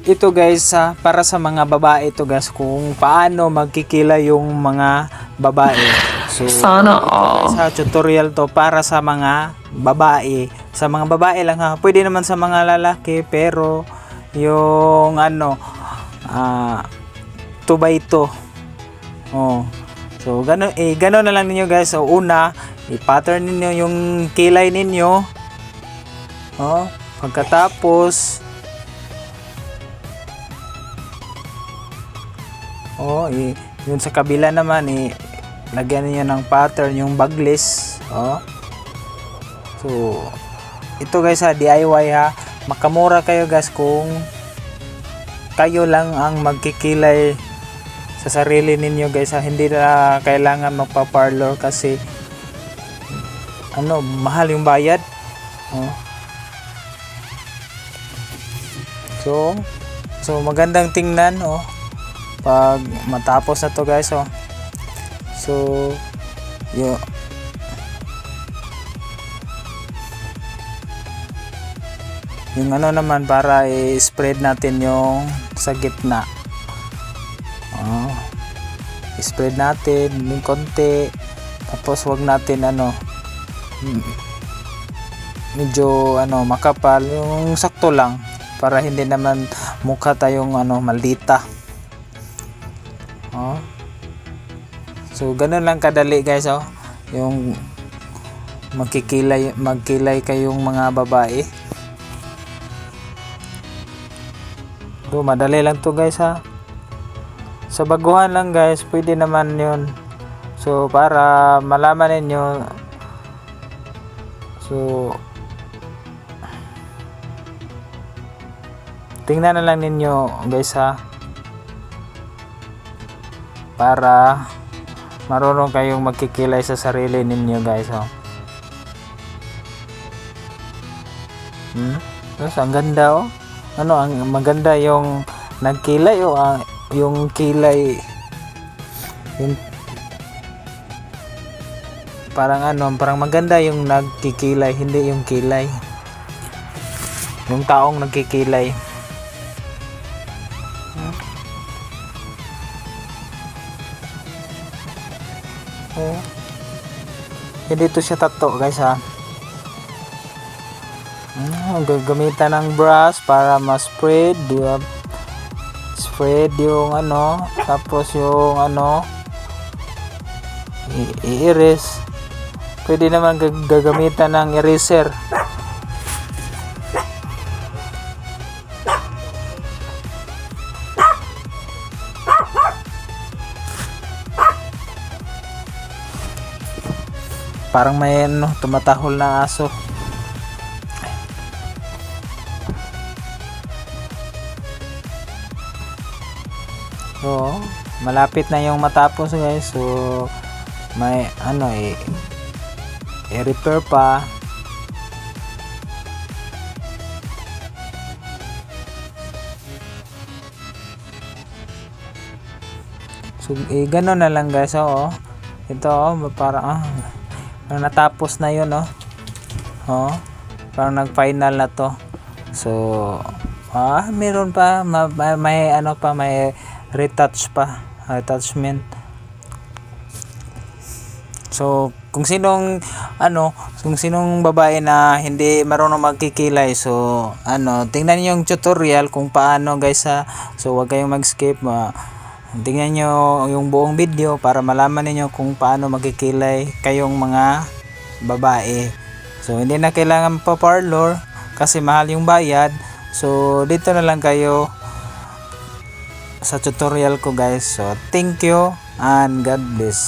ito guys, para sa mga babae ito guys, kung paano magkikila yung mga babae. So Sana ito guys all. tutorial to para sa mga babae. Sa mga babae lang ha. Pwede naman sa mga lalaki, pero yung 2 by 2. Oh. So gano'n na lang ninyo guys. So una, i-pattern ninyo yung kilay ninyo. Oh, pagkatapos yun sa kabila naman lagyan niyo ng pattern yung baglis. So ito guys DIY ha. Makamura kayo guys kung kayo lang ang magkikilay sa sarili ninyo guys ha. Hindi na kailangan magpa-parlor kasi mahal yung bayad. So magandang tingnan pag matapos na to guys. So yung naman para i-spread natin yung sa gitna. I-spread natin yung konti, tapos wag natin medyo makapal, yung sakto lang para hindi naman mukha tayong maldita. So ganun lang kadali guys. Yung magkilay kayong mga babae. So madali lang to guys ha. Sa baguhan lang guys, pwede naman yun. So para malaman ninyo, so tingnan na lang ninyo guys ha, para marunong kayong magkikilay sa sarili ninyo guys. Tapos ang ganda ang maganda yung nagkilay yung kilay, yung parang maganda yung nagkikilay, hindi yung kilay, yung taong nagkikilay. Hindi to siya tato guys ha. Gagamitan ng brush para ma-spread yung tapos yung i-erase. Pwede naman gagamitan ng eraser. Parang may tumatahol na aso. So malapit na yung matapos guys. So may i-repair pa. So gano'n na lang guys. Ito parang natapos na yun. Parang nag-final na to. So meron pa may retouch pa, attachment. So kung sinong babae na hindi marunong magkikilay, so tingnan niyo yung tutorial kung paano guys ha. So wag kayong mag-skip, tingnan niyo yung buong video para malaman niyo kung paano magkikilay kayong mga babae. So hindi na kailangan pa parlor kasi mahal yung bayad. So dito na lang kayo sa tutorial ko guys. So thank you and God bless.